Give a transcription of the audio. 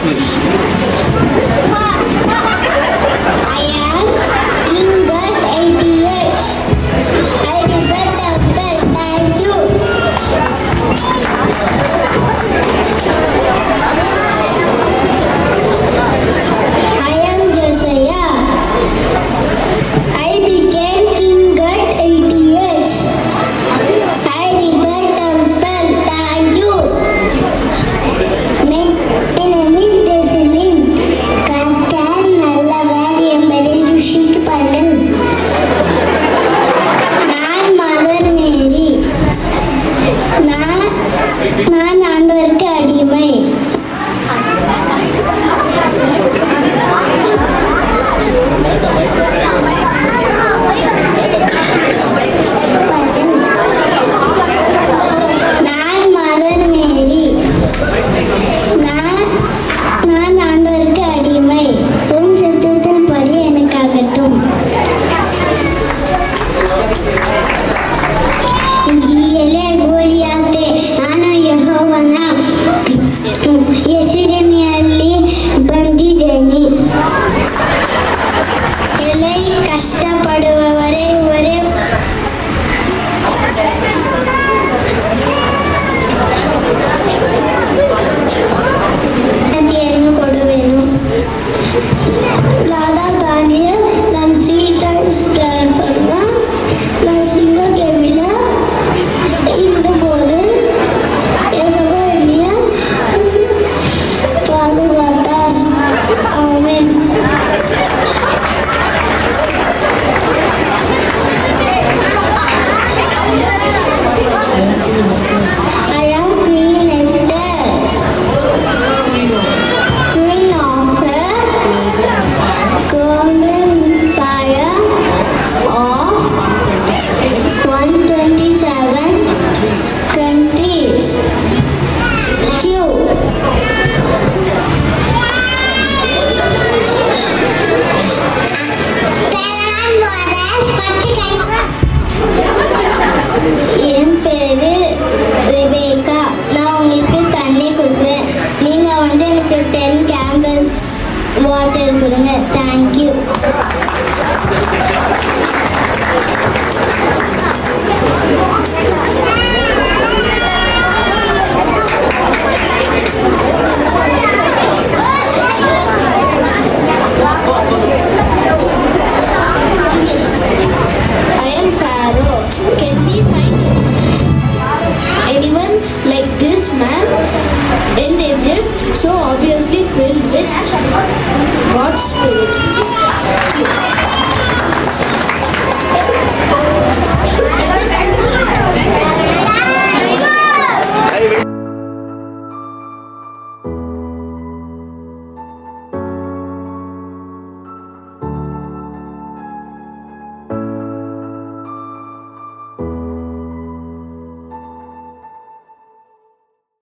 please. I am King God 88. I refer temple. Thank you. I am Josiah. I became King God 88. I refer temple. Thank you. My name is Desilin. கர்த்தர் நல்லவர் என்பதை ருசித்து பாருங்கள். நான் mother மேரி. நான் ஆண்டவருக்கு அடிமை. நான் மதர் மேரி. நான் ஆண்டவருக்கு அடிமை. உம் சித்தத்தின் படி எனக்காகட்டும். ಎಲೆ ಗೋಲಿಯಾತೆ ನಾನು ಯೆಹೋವನ ಹೆಸರಿನಲ್ಲಿ ಬಂದಿದ್ದೇನೆ. ಎಲೆ ಕಷ್ಟಪಡುವವರೇ ಹೊರೆ ಯನ್ನು ಕೊಡುವೆನು. லாடா தானியல் நான் 3 times ப்ரேயர் பண்ணா நான் சிங்க கேவில இருந்தபோது ஏசப்பா என்னைய பாதுகாத்தார். ஆமென். I am Queen Esther, Queen of the Roman Empire of 127 countries. Q. என் பேரு ரெபேக்கா. நான் உங்களுக்கு தண்ணி கொடுக்குறேன். நீங்க வந்து எனக்கு 10 கேம்பல்ஸ் வாட்டர் கொடுங்க. Thank you. I am Pharaoh. Can we find anyone like this man in Egypt? So obviously filled with God's Spirit.